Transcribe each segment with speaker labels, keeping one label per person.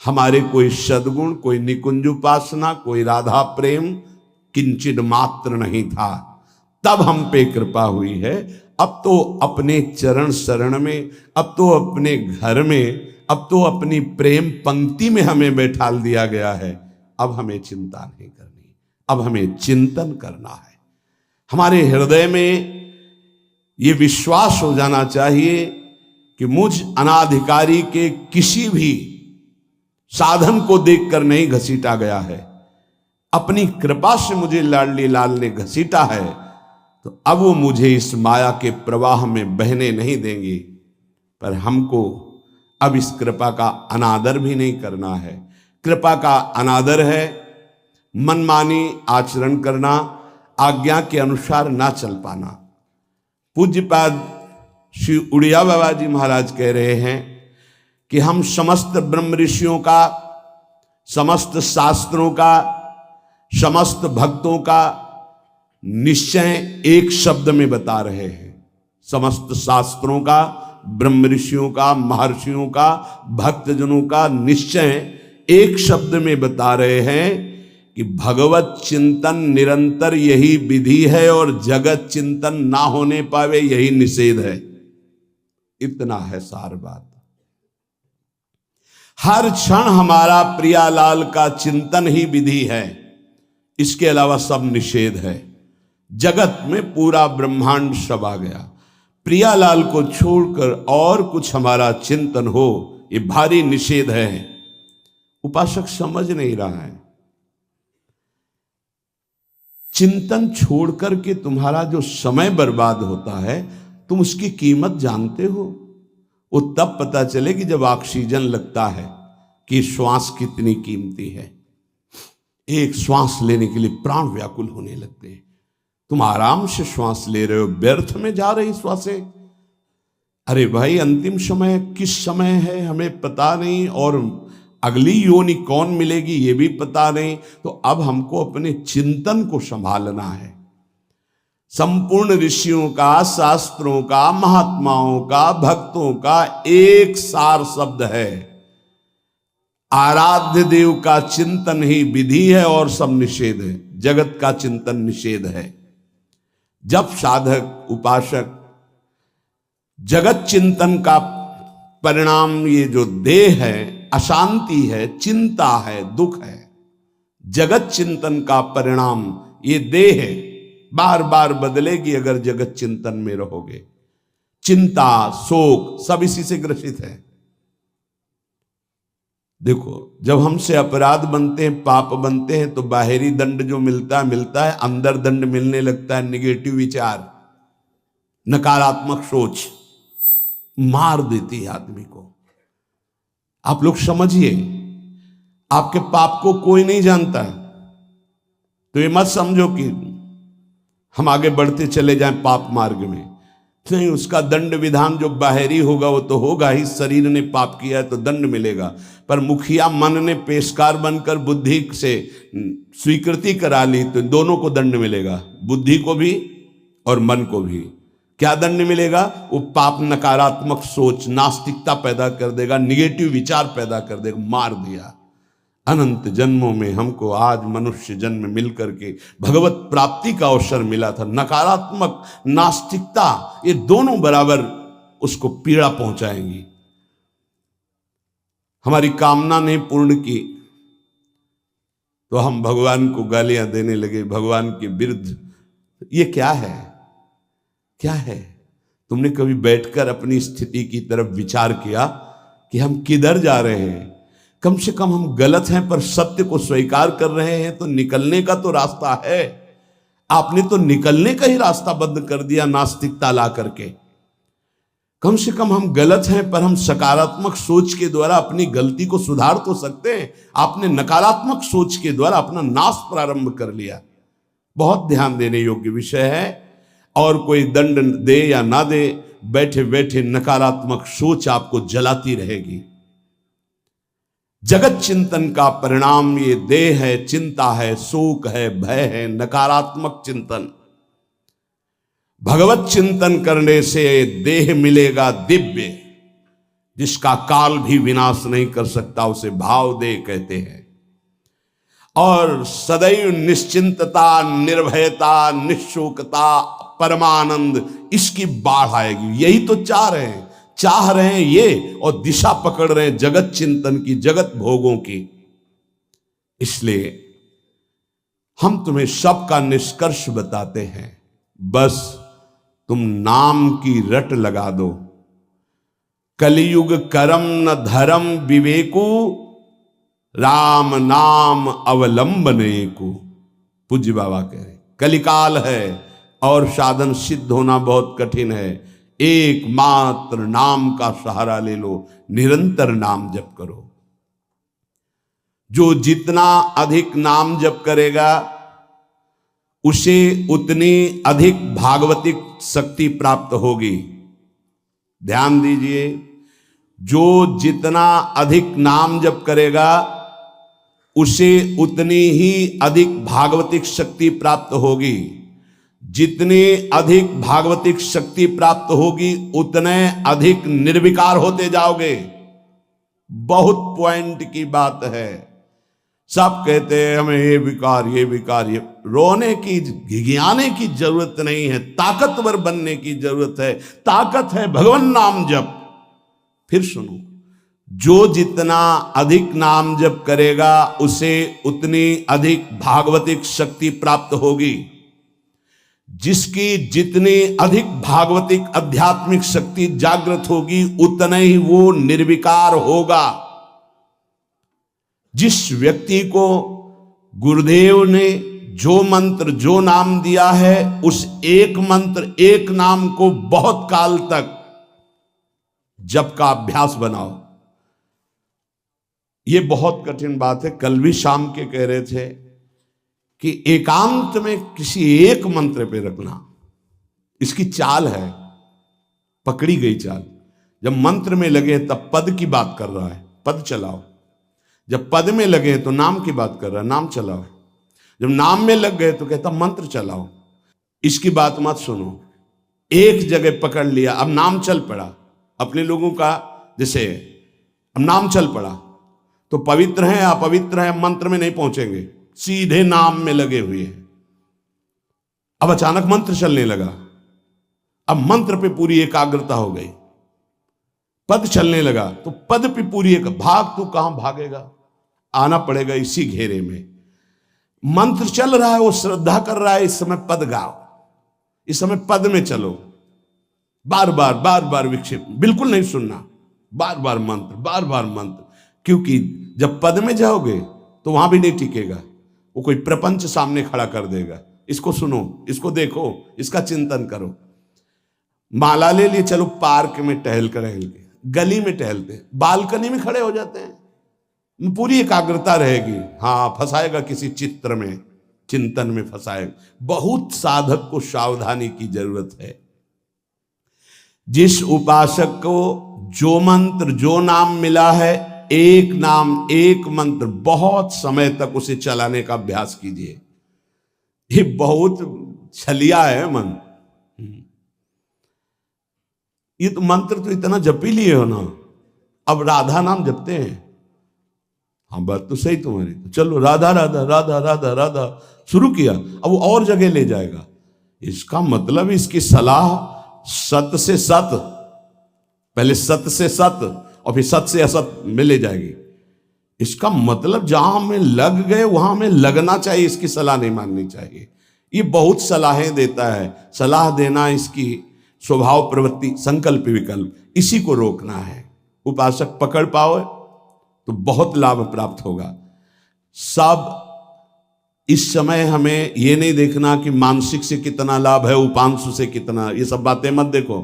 Speaker 1: हमारे कोई सद्गुण, कोई निकुंज उपासना, कोई राधा प्रेम किंचित मात्र नहीं था, तब हम पे कृपा हुई है। अब तो अपने चरण शरण में, अब तो अपने घर में, अब तो अपनी प्रेम पंक्ति में हमें बैठाल दिया गया है। अब हमें चिंता नहीं करनी, अब हमें चिंतन करना है। हमारे हृदय में ये विश्वास हो जाना चाहिए कि मुझ अनाधिकारी के किसी भी साधन को देखकर नहीं घसीटा गया है, अपनी कृपा से मुझे लाडली लाल ने घसीटा है, तो अब वो मुझे इस माया के प्रवाह में बहने नहीं देंगे। पर हमको अब इस कृपा का अनादर भी नहीं करना है। कृपा का अनादर है मनमानी आचरण करना, आज्ञा के अनुसार ना चल पाना। पूज्यपाद श्री उड़िया बाबा जी महाराज कह रहे हैं कि हम समस्त ब्रह्म ऋषियों का, समस्त शास्त्रों का, समस्त भक्तों का निश्चय एक शब्द में बता रहे हैं। समस्त शास्त्रों का, ब्रह्म ऋषियों का, महर्षियों का, भक्तजनों का निश्चय एक शब्द में बता रहे हैं कि भगवत चिंतन निरंतर यही विधि है और जगत चिंतन ना होने पावे यही निषेध है। इतना है सार बात। हर क्षण हमारा प्रियालाल का चिंतन ही विधि है, इसके अलावा सब निषेध है। जगत में पूरा ब्रह्मांड सब आ गया, प्रियालाल को छोड़कर और कुछ हमारा चिंतन हो ये भारी निषेध है। उपासक समझ नहीं रहा है। चिंतन छोड़कर के तुम्हारा जो समय बर्बाद होता है, तुम उसकी कीमत जानते हो? वो तब पता चले कि जब ऑक्सीजन लगता है कि श्वास कितनी कीमती है। एक श्वास लेने के लिए प्राण व्याकुल होने लगते हैं। तुम आराम से श्वास ले रहे हो, व्यर्थ में जा रही श्वासें। अरे भाई, अंतिम समय किस समय है हमें पता नहीं, और अगली योनि कौन मिलेगी ये भी पता नहीं। तो अब हमको अपने चिंतन को संभालना है। संपूर्ण ऋषियों का, शास्त्रों का, महात्माओं का, भक्तों का एक सार शब्द है, आराध्य देव का चिंतन ही विधि है और सब निषेध है। जगत का चिंतन निषेध है। जब साधक उपासक जगत चिंतन का परिणाम ये जो देह है, अशांति है, चिंता है, दुख है, जगत चिंतन का परिणाम ये देह है, बार बार बदलेगी अगर जगत चिंतन में रहोगे। चिंता, शोक सब इसी से ग्रसित है। देखो, जब हमसे अपराध बनते हैं, पाप बनते हैं, तो बाहरी दंड जो मिलता है, अंदर दंड मिलने लगता है। निगेटिव विचार, नकारात्मक सोच मार देती है आदमी को। आप लोग समझिए, आपके पाप को कोई नहीं जानता है, तो ये मत समझो कि हम आगे बढ़ते चले जाएं पाप मार्ग में। नहीं, उसका दंड विधान जो बाहरी होगा वो तो होगा ही। शरीर ने पाप किया है तो दंड मिलेगा, पर मुखिया मन ने पेशकार बनकर बुद्धि से स्वीकृति करा ली तो दोनों को दंड मिलेगा, बुद्धि को भी और मन को भी। क्या दंड मिलेगा? वो पाप नकारात्मक सोच, नास्तिकता पैदा कर देगा, निगेटिव विचार पैदा कर देगा। मार दिया। अनंत जन्मों में हमको आज मनुष्य जन्म मिलकर के भगवत प्राप्ति का अवसर मिला था। नकारात्मक, नास्तिकता ये दोनों बराबर उसको पीड़ा पहुंचाएंगी। हमारी कामना नहीं पूर्ण की तो हम भगवान को गालियां देने लगे, भगवान के विरुद्ध। ये क्या है? क्या है? तुमने कभी बैठकर अपनी स्थिति की तरफ विचार किया कि हम किधर जा रहे हैं? कम से कम हम गलत हैं पर सत्य को स्वीकार कर रहे हैं, तो निकलने का तो रास्ता है। आपने तो निकलने का ही रास्ता बंद कर दिया नास्तिकता ला करके। कम से कम हम गलत हैं पर हम सकारात्मक सोच के द्वारा अपनी गलती को सुधार तो सकते हैं। आपने नकारात्मक सोच के द्वारा अपना नाश प्रारंभ कर लिया। बहुत ध्यान देने योग्य विषय है। और कोई दंड दे या ना दे, बैठे बैठे नकारात्मक सोच आपको जलाती रहेगी। जगत चिंतन का परिणाम ये देह है, चिंता है, शोक है, भय है, नकारात्मक चिंतन। भगवत चिंतन करने से देह मिलेगा दिव्य, जिसका काल भी विनाश नहीं कर सकता, उसे भाव दे कहते हैं। और सदैव निश्चिंतता, निर्भयता, निःशोकता, परमानंद, इसकी बाढ़ आएगी। यही तो चाह रहे हैं ये, और दिशा पकड़ रहे हैं जगत चिंतन की, जगत भोगों की। इसलिए हम तुम्हें सबका निष्कर्ष बताते हैं, बस तुम नाम की रट लगा दो। कलियुग करम न धर्म विवेकु, राम नाम अवलंबने को। पूज्य बाबा कह रहे कलिकाल है और साधन सिद्ध होना बहुत कठिन है। एकमात्र नाम का सहारा ले लो, निरंतर नाम जप करो। जो जितना अधिक नाम जप करेगा उसे उतनी अधिक भागवतिक शक्ति प्राप्त होगी। ध्यान दीजिए, जो जितना अधिक नाम जप करेगा उसे उतनी ही अधिक भागवतिक शक्ति प्राप्त होगी। जितनी अधिक भागवतिक शक्ति प्राप्त होगी उतने अधिक निर्विकार होते जाओगे। बहुत पॉइंट की बात है। सब कहते हैं हमें ये विकार, ये विकार, ये रोने की, घिघियाने की जरूरत नहीं है, ताकतवर बनने की जरूरत है। ताकत है भगवान नाम जप। फिर सुनो, जो जितना अधिक नाम जप करेगा उसे उतनी अधिक भागवतिक शक्ति प्राप्त होगी। जिसकी जितनी अधिक भागवतिक आध्यात्मिक शक्ति जागृत होगी उतना ही वो निर्विकार होगा। जिस व्यक्ति को गुरुदेव ने जो मंत्र, जो नाम दिया है, उस एक मंत्र, एक नाम को बहुत काल तक जप का अभ्यास बनाओ। ये बहुत कठिन बात है। कल भी शाम के कह रहे थे कि एकांत में किसी एक मंत्र पे रखना, इसकी चाल है, पकड़ी गई चाल। जब मंत्र में लगे तब पद की बात कर रहा है, पद चलाओ। जब पद में लगे तो नाम की बात कर रहा है, नाम चलाओ। जब नाम में लग गए तो कहता मंत्र चलाओ। इसकी बात मत सुनो। एक जगह पकड़ लिया, अब नाम चल पड़ा। अपने लोगों का जैसे अब नाम चल पड़ा तो पवित्र हैं, अपवित्र हैं, मंत्र में नहीं पहुंचेंगे, सीधे नाम में लगे हुए हैं। अब अचानक मंत्र चलने लगा, अब मंत्र पे पूरी एकाग्रता हो गई। पद चलने लगा तो पद पे पूरी एक, भाग तू कहां भागेगा, आना पड़ेगा इसी घेरे में। मंत्र चल रहा है, वो श्रद्धा कर रहा है, इस समय पद गाओ, इस समय पद में चलो। बार बार विक्षेप बिल्कुल नहीं सुनना, बार बार मंत्र, बार बार मंत्र। क्योंकि जब पद में जाओगे तो वहां भी नहीं टिकेगा, वो कोई प्रपंच सामने खड़ा कर देगा। इसको सुनो, इसको देखो, इसका चिंतन करो। माला ले लिए, चलो पार्क में टहल कर रहेंगे, गली में टहलते, बालकनी में खड़े हो जाते हैं, पूरी एकाग्रता रहेगी। हाँ, फंसाएगा किसी चित्र में, चिंतन में फंसाएगा। बहुत साधक को सावधानी की जरूरत है। जिस उपासक को जो मंत्र, जो नाम मिला है, एक नाम, एक मंत्र, बहुत समय तक उसे चलाने का अभ्यास कीजिए। ये बहुत छलिया है मन। ये तो मंत्र तो इतना जप ही लिए हो ना, अब राधा नाम जपते हैं। हाँ, बात तो सही तुम्हारी। तो चलो राधा राधा राधा राधा राधा शुरू किया, अब वो और जगह ले जाएगा। इसका मतलब इसकी सलाह सत से सत, पहले सत से सत और फिर सत से असत में ले जाएगी। इसका मतलब जहां में लग गए वहां में लगना चाहिए, इसकी सलाह नहीं माननी चाहिए। ये बहुत सलाहें देता है, सलाह देना इसकी स्वभाव, प्रवृत्ति, संकल्प, विकल्प, इसी को रोकना है। उपासक पकड़ पाओ तो बहुत लाभ प्राप्त होगा। सब इस समय हमें ये नहीं देखना कि मानसिक से कितना लाभ है, उपांशु से कितना, ये सब बातें मत देखो।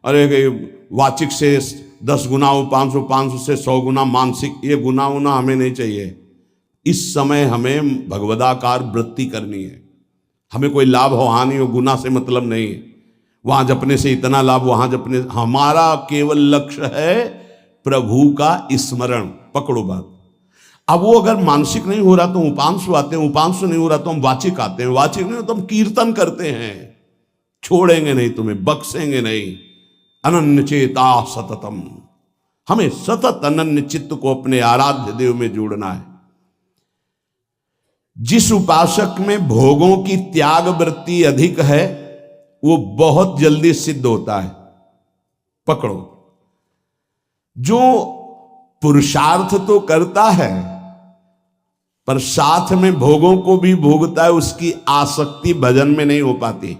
Speaker 1: अरे वाचिक से 10 गुना उपांशु, उपांशु से 100 गुना मानसिक, ये गुना उना हमें नहीं चाहिए। इस समय हमें भगवदाकार वृत्ति करनी है। हमें कोई लाभ हो हानि हो, गुना से मतलब नहीं है। वहां जपने से इतना लाभ, वहां जपने, हमारा केवल लक्ष्य है प्रभु का स्मरण। पकड़ो बात। अब वो अगर मानसिक नहीं हो रहा तो उपांशु आते हैं, उपांशु नहीं हो रहा तो हम वाचिक आते हैं, वाचिक नहीं हो तो हम कीर्तन करते हैं। छोड़ेंगे नहीं तुम्हें, बख्शेंगे नहीं। अनन्य चेता सततम, हमें सतत अनन्य चित्त को अपने आराध्य देव में जोड़ना है। जिस उपासक में भोगों की त्याग वृत्ति अधिक है वो बहुत जल्दी सिद्ध होता है। पकड़ो, जो पुरुषार्थ तो करता है पर साथ में भोगों को भी भोगता है, उसकी आसक्ति भजन में नहीं हो पाती,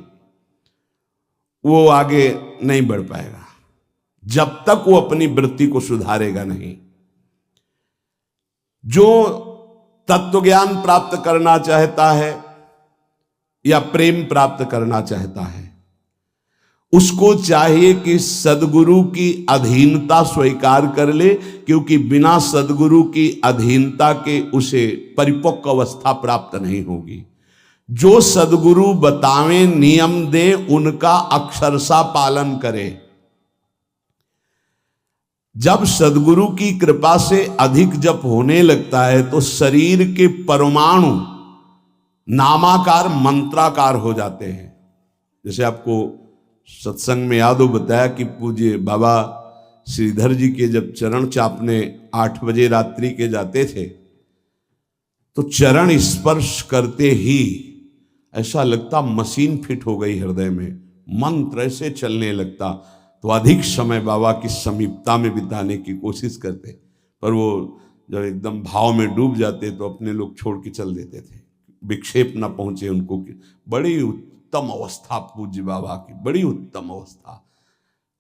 Speaker 1: वो आगे नहीं बढ़ पाएगा जब तक वो अपनी वृत्ति को सुधारेगा नहीं। जो तत्व ज्ञान प्राप्त करना चाहता है या प्रेम प्राप्त करना चाहता है, उसको चाहिए कि सदगुरु की अधीनता स्वीकार कर ले, क्योंकि बिना सदगुरु की अधीनता के उसे परिपक्व अवस्था प्राप्त नहीं होगी। जो सदगुरु बतावें, नियम दे, उनका अक्षरशः पालन करे। जब सदगुरु की कृपा से अधिक जप होने लगता है तो शरीर के परमाणु नामाकार मंत्राकार हो जाते हैं। जैसे आपको सत्संग में याद हो बताया कि पूज्य बाबा श्रीधर जी के जब चरण चापने 8 बजे रात्रि के जाते थे तो चरण स्पर्श करते ही ऐसा लगता मशीन फिट हो गई हृदय में, मंत्र ऐसे चलने लगता। तो अधिक समय बाबा की समीपता में बिताने की कोशिश करते, पर वो जब एकदम भाव में डूब जाते तो अपने लोग छोड़ के चल देते थे, विक्षेप ना पहुंचे उनको। बड़ी उत्तम अवस्था पूज्य बाबा की, बड़ी उत्तम अवस्था।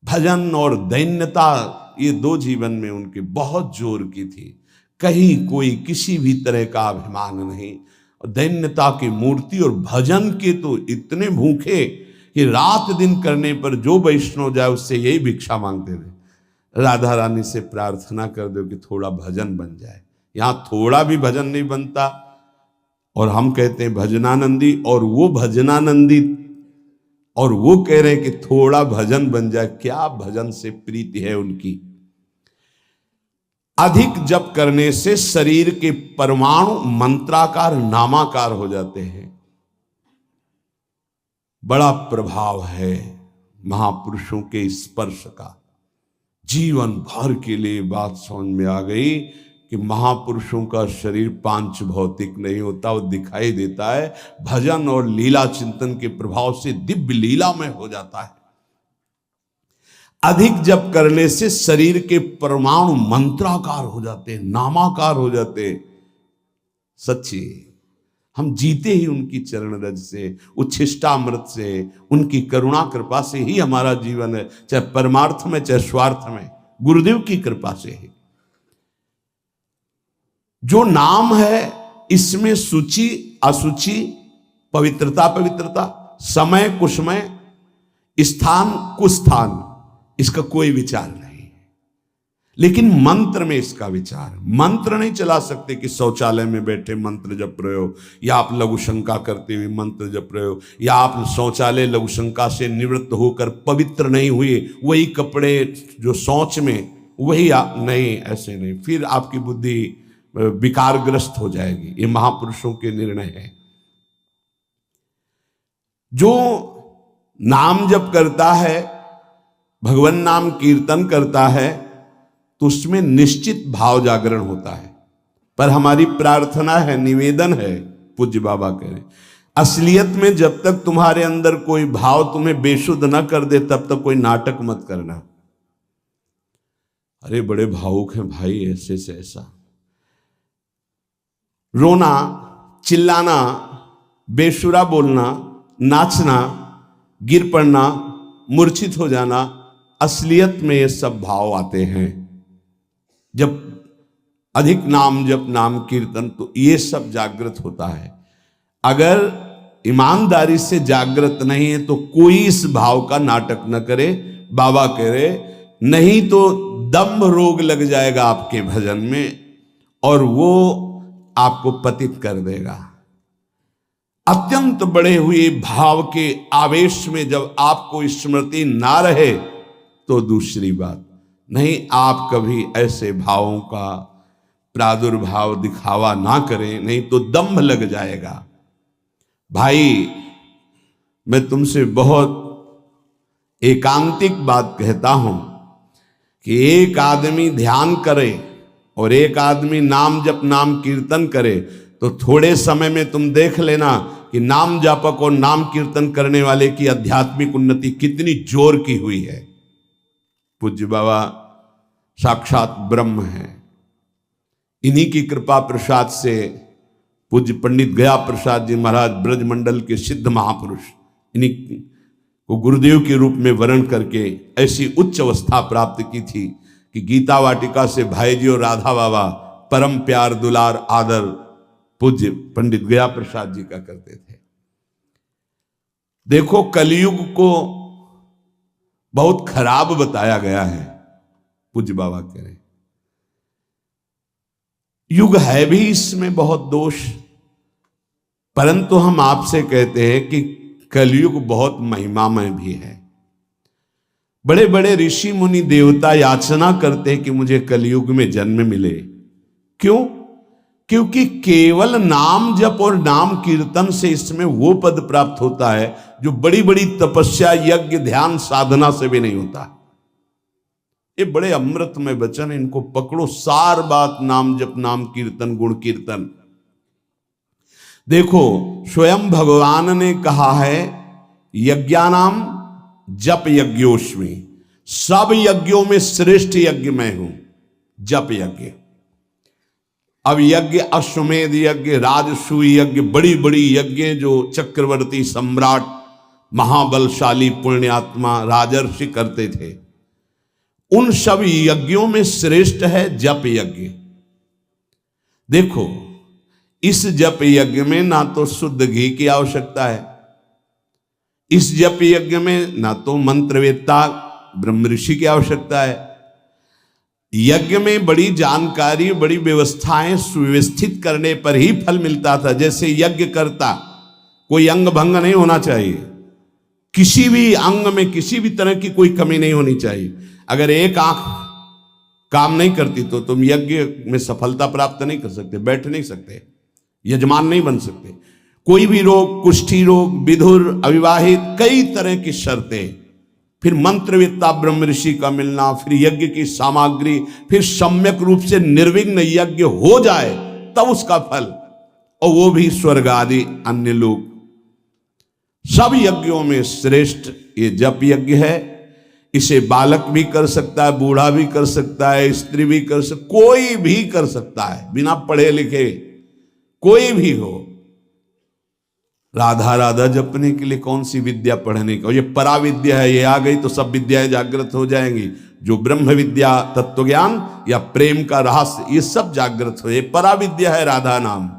Speaker 1: भजन और दैन्यता ये 2 जीवन में उनके बहुत जोर की थी। कहीं कोई किसी भी तरह का अभिमान नहीं, दैन्यता की मूर्ति। और भजन के तो इतने भूखे कि रात दिन करने पर जो वैष्णव जाए उससे यही भिक्षा मांगते थे, राधा रानी से प्रार्थना कर दो कि थोड़ा भजन बन जाए। यहां थोड़ा भी भजन नहीं बनता और हम कहते हैं भजनानंदी, और वो भजनानंदी और वो कह रहे हैं कि थोड़ा भजन बन जाए। क्या भजन से प्रीति है उनकी। अधिक जप करने से शरीर के परमाणु मंत्राकार नामाकार हो जाते हैं। बड़ा प्रभाव है महापुरुषों के स्पर्श का। जीवन भर के लिए बात समझ में आ गई कि महापुरुषों का शरीर पांच भौतिक नहीं होता, वो दिखाई देता है। भजन और लीला चिंतन के प्रभाव से दिव्य लीला में हो जाता है। अधिक जप करने से शरीर के परमाणु मंत्राकार हो जाते हैं, नामाकार हो जाते। सच्ची हम जीते ही उनकी चरण रज से, उच्छिष्टामृत से, उनकी करुणा कृपा से ही हमारा जीवन है, चाहे परमार्थ में चाहे स्वार्थ में, गुरुदेव की कृपा से ही। जो नाम है इसमें सूचि असुचि, पवित्रता पवित्रता, समय कुसमय, स्थान कुस्थान, इसका कोई विचार नहीं। लेकिन मंत्र में इसका विचार। मंत्र नहीं चला सकते कि शौचालय में बैठे मंत्र जप रहे हो, या आप लघु शंका करते हुए मंत्र जप रहे हो, या आप शौचालय लघु शंका से निवृत्त होकर पवित्र नहीं हुए, वही कपड़े जो शौच में वही नहीं, ऐसे नहीं, फिर आपकी बुद्धि विकारग्रस्त हो जाएगी। ये महापुरुषों के निर्णय है। जो नाम जप करता है, भगवान नाम कीर्तन करता है, तो उसमें निश्चित भाव जागरण होता है। पर हमारी प्रार्थना है, निवेदन है, पूज्य बाबा कह रहे, असलियत में जब तक तुम्हारे अंदर कोई भाव तुम्हें बेशुद्ध न कर दे तब तक कोई नाटक मत करना। अरे बड़े भावुक हैं भाई, ऐसे से ऐसा रोना, चिल्लाना, बेसुरा बोलना, नाचना, गिर पड़ना, मूर्छित हो जाना, असलियत में ये सब भाव आते हैं। जब अधिक नाम जप, नाम कीर्तन, तो ये सब जागृत होता है। अगर ईमानदारी से जागृत नहीं है तो कोई इस भाव का नाटक न करे। बाबा कह रहे, नहीं तो दम्भ रोग लग जाएगा आपके भजन में और वो आपको पतित कर देगा। अत्यंत बड़े हुए भाव के आवेश में जब आपको स्मृति ना रहे तो दूसरी बात नहीं। आप कभी ऐसे भावों का प्रादुर्भाव दिखावा ना करें, नहीं तो दम्भ लग जाएगा। भाई मैं तुमसे बहुत एकांतिक बात कहता हूं कि एक आदमी ध्यान करे और एक आदमी नाम जप नाम कीर्तन करे, तो थोड़े समय में तुम देख लेना कि नाम जापक और नाम कीर्तन करने वाले की आध्यात्मिक उन्नति कितनी जोर की हुई है। पूज्य बाबा साक्षात ब्रह्म है। इन्हीं की कृपा प्रसाद से पूज्य पंडित गया प्रसाद जी महाराज ब्रजमंडल के सिद्ध महापुरुष, इन्हीं को गुरुदेव के रूप में वर्ण करके ऐसी उच्च अवस्था प्राप्त की थी कि गीता वाटिका से भाई जी और राधा बाबा परम प्यार दुलार आदर पूज्य पंडित गया प्रसाद जी का करते थे। देखो कलयुग को बहुत खराब बताया गया है। पूज्य बाबा कह रहे युग है भी इसमें बहुत दोष, परंतु हम आपसे कहते हैं कि कलयुग बहुत महिमामय भी है। बड़े बड़े ऋषि मुनि देवता याचना करते हैं कि मुझे कलयुग में जन्म मिले। क्यों? क्योंकि केवल नाम जप और नाम कीर्तन से इसमें वो पद प्राप्त होता है जो बड़ी बड़ी तपस्या यज्ञ ध्यान साधना से भी नहीं होता। ये बड़े अमृतमय वचन, इनको पकड़ो। सार बात नाम जप नाम कीर्तन गुण कीर्तन। देखो स्वयं भगवान ने कहा है यज्ञानाम जप यज्ञोस्मि, सब यज्ञों में श्रेष्ठ यज्ञ मैं हूं, जप यज्ञ। अब यज्ञ अश्वमेध यज्ञ, राजसूय यज्ञ, बड़ी बड़ी यज्ञ जो चक्रवर्ती सम्राट महाबलशाली पुण्यात्मा राजर्षि करते थे, उन सब यज्ञों में श्रेष्ठ है जप यज्ञ। देखो इस जप यज्ञ में ना तो शुद्ध घी की आवश्यकता है, इस जप यज्ञ में ना तो मंत्रवेत्ता ब्रह्म ऋषि की आवश्यकता है। यज्ञ में बड़ी जानकारी बड़ी व्यवस्थाएं सुव्यवस्थित करने पर ही फल मिलता था। जैसे यज्ञ करता कोई अंग भंग नहीं होना चाहिए, किसी भी अंग में किसी भी तरह की कोई कमी नहीं होनी चाहिए। अगर एक आंख काम नहीं करती तो तुम यज्ञ में सफलता प्राप्त नहीं कर सकते, बैठ नहीं सकते, यजमान नहीं बन सकते। कोई भी रोग, कुष्ठी रोग, विधुर, अविवाहित, कई तरह की शर्तें, फिर मंत्रवेत्ता ब्रह्म ऋषि का मिलना, फिर यज्ञ की सामग्री, फिर सम्यक रूप से निर्विघ्न यज्ञ हो जाए तब उसका फल, और वो भी स्वर्ग आदि अन्य लोग। सब यज्ञों में श्रेष्ठ ये जप यज्ञ है। इसे बालक भी कर सकता है, बूढ़ा भी कर सकता है, स्त्री भी कर सकता, कोई भी कर सकता है, बिना पढ़े लिखे कोई भी हो। राधा राधा जपने के लिए कौन सी विद्या पढ़ने का, ये पराविद्या है, ये आ गई तो सब विद्याएं जागृत हो जाएंगी। जो ब्रह्म विद्या तत्व ज्ञान या प्रेम का रहस्य, ये सब जागृत हो, ये पराविद्या है राधा नाम।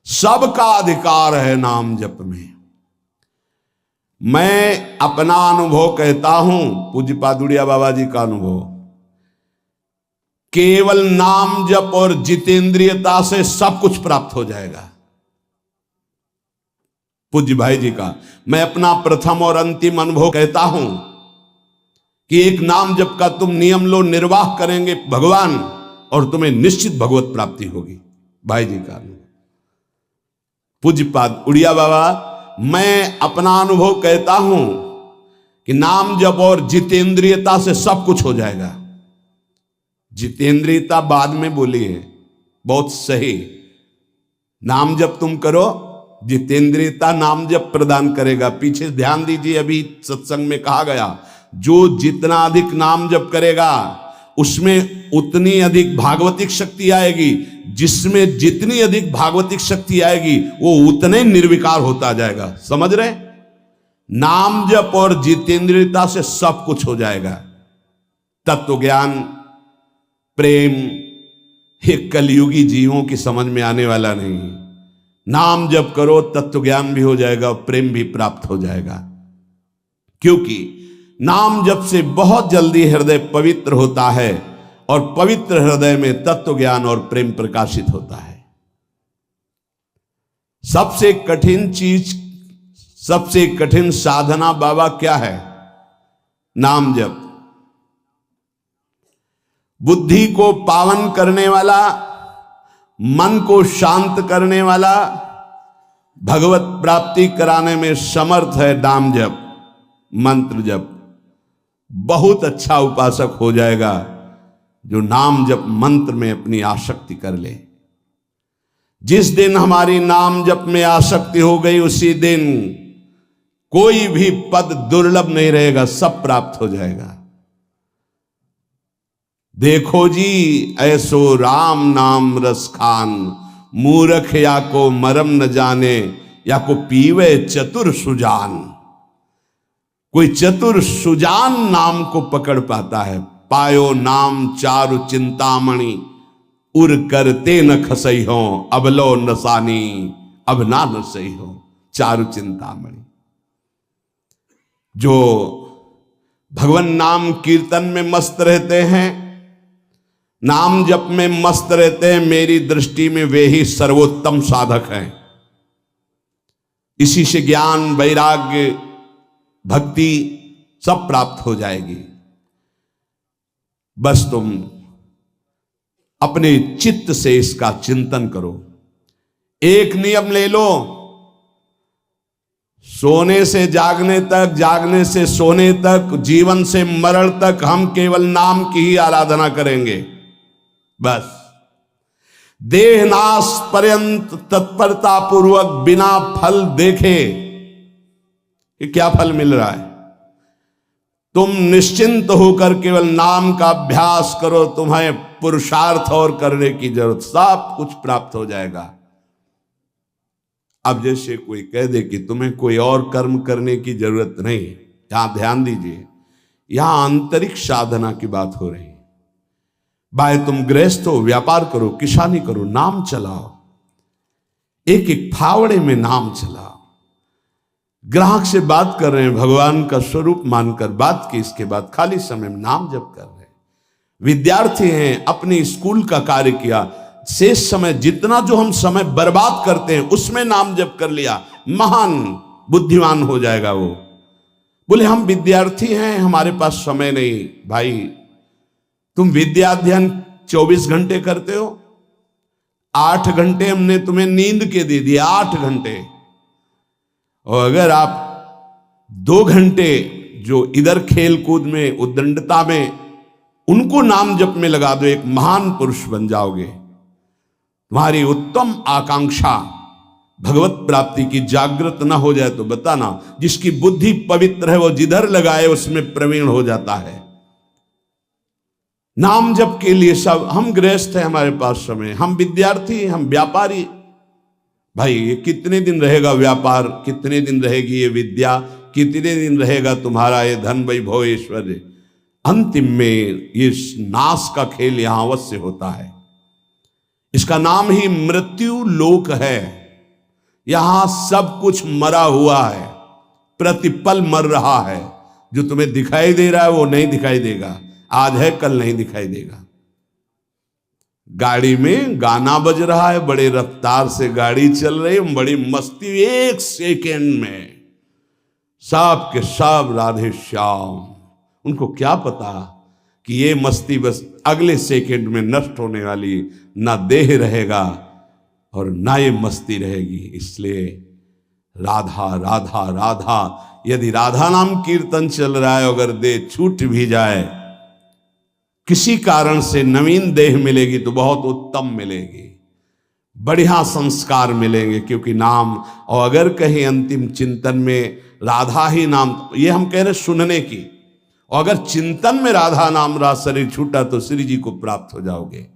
Speaker 1: सबका अधिकार है नाम जप में। मैं अपना अनुभव कहता हूं, पूज्य पादुड़िया बाबा जी का अनुभव, केवल नाम जप और जितेंद्रियता से सब कुछ प्राप्त हो जाएगा। पूज्य भाई जी का मैं अपना प्रथम और अंतिम अनुभव कहता हूं कि एक नाम जप का तुम नियम लो, निर्वाह करेंगे भगवान, और तुम्हें निश्चित भगवत प्राप्ति होगी। भाई जी का अनुभव। पूज्य पाद उड़िया बाबा मैं अपना अनुभव कहता हूं कि नाम जप और जितेंद्रियता से सब कुछ हो जाएगा। जितेंद्रियता बाद में बोली है, बहुत सही। नाम जप तुम करो, जितेंद्रियता नाम जप प्रदान करेगा। पीछे ध्यान दीजिए, अभी सत्संग में कहा गया जो जितना अधिक नाम जप करेगा उसमें उतनी अधिक भागवतिक शक्ति आएगी, जिसमें जितनी अधिक भागवतिक शक्ति आएगी वो उतने निर्विकार होता जाएगा। समझ रहे? नाम जप और जितेंद्रियता से सब कुछ हो जाएगा। तत्व ज्ञान प्रेम ये कलयुगी जीवों की समझ में आने वाला नहीं। नाम जप करो, तत्व ज्ञान भी हो जाएगा, प्रेम भी प्राप्त हो जाएगा। क्योंकि नाम जप से बहुत जल्दी हृदय पवित्र होता है, और पवित्र हृदय में तत्व ज्ञान और प्रेम प्रकाशित होता है। सबसे कठिन चीज, सबसे कठिन साधना बाबा क्या है? नाम जप। बुद्धि को पावन करने वाला, मन को शांत करने वाला, भगवत प्राप्ति कराने में समर्थ है नाम जप, मंत्र जप। बहुत अच्छा उपासक हो जाएगा जो नाम जप मंत्र में अपनी आसक्ति कर ले। जिस दिन हमारी नाम जप में आसक्ति हो गई, उसी दिन कोई भी पद दुर्लभ नहीं रहेगा, सब प्राप्त हो जाएगा। देखो जी ऐसो राम नाम रस खान, मूर्ख या को मरम न जाने, या को पीवे चतुर सुजान। कोई चतुर सुजान नाम को पकड़ पाता है। पायो नाम चारु चिंतामणि, उर करते न खसई हो, अब लो नसानी अब ना नसई हो। चारु चिंतामणि जो भगवान नाम कीर्तन में मस्त रहते हैं, नाम जप में मस्त रहते हैं, मेरी दृष्टि में वे ही सर्वोत्तम साधक हैं। इसी से ज्ञान वैराग्य भक्ति सब प्राप्त हो जाएगी। बस तुम अपने चित्त से इसका चिंतन करो। एक नियम ले लो, सोने से जागने तक, जागने से सोने तक, जीवन से मरण तक हम केवल नाम की ही आराधना करेंगे। बस देहनाश पर्यंत तत्परता पूर्वक बिना फल देखे कि क्या फल मिल रहा है, तुम निश्चिंत होकर केवल नाम का अभ्यास करो। तुम्हें पुरुषार्थ और करने की जरूरत, सब कुछ प्राप्त हो जाएगा। अब जैसे कोई कह दे कि तुम्हें कोई और कर्म करने की जरूरत नहीं, यहां ध्यान दीजिए, यहां आंतरिक साधना की बात हो रही है। भाई तुम गृहस्थ हो, व्यापार करो, किसानी करो, नाम चलाओ, एक एक फावड़े में नाम चलाओ। ग्राहक से बात कर रहे हैं, भगवान का स्वरूप मानकर बात की, इसके बाद खाली समय में नाम जप कर रहे हैं। विद्यार्थी हैं, अपने स्कूल का कार्य किया, शेष समय जितना जो हम समय बर्बाद करते हैं उसमें नाम जप कर लिया, महान बुद्धिमान हो जाएगा वो। बोले हम विद्यार्थी हैं, हमारे पास समय नहीं। भाई तुम विद्या अध्ययन 24 घंटे करते हो, 8 घंटे हमने तुम्हें नींद के दे दिए, 8 घंटे। और अगर आप 2 घंटे जो इधर खेल कूद में, उद्दंडता में, उनको नाम जप में लगा दो, एक महान पुरुष बन जाओगे। तुम्हारी उत्तम आकांक्षा भगवत प्राप्ति की जागृत ना हो जाए तो बताना। जिसकी बुद्धि पवित्र है वो जिधर लगाए उसमें प्रवीण हो जाता है। नाम जप के लिए सब, हम गृहस्थ हैं, हमारे पास समय, हम विद्यार्थी, हम व्यापारी। भाई ये कितने दिन रहेगा व्यापार, कितने दिन रहेगी ये विद्या, कितने दिन रहेगा तुम्हारा ये धन वैभव ऐश्वर्य। अंतिम में ये नाश का खेल यहां अवश्य होता है। इसका नाम ही मृत्यु लोक है। यहां सब कुछ मरा हुआ है, प्रतिपल मर रहा है। जो तुम्हें दिखाई दे रहा है वो नहीं दिखाई देगा, आज है कल नहीं दिखाई देगा। गाड़ी में गाना बज रहा है, बड़े रफ्तार से गाड़ी चल रही है, बड़ी मस्ती, 1 सेकेंड में सब के सब राधे श्याम। उनको क्या पता कि ये मस्ती बस अगले सेकेंड में नष्ट होने वाली, ना देह रहेगा और ना ये मस्ती रहेगी। इसलिए राधा राधा राधा, यदि राधा नाम कीर्तन चल रहा है, अगर देह छूट भी जाए, किसी कारण से नवीन देह मिलेगी तो बहुत उत्तम मिलेगी, बढ़िया संस्कार मिलेंगे, क्योंकि नाम। और अगर कहीं अंतिम चिंतन में राधा ही नाम, ये हम कह रहे सुनने की, और अगर चिंतन में राधा नाम रहा, शरीर छूटा, तो श्री जी को प्राप्त हो जाओगे।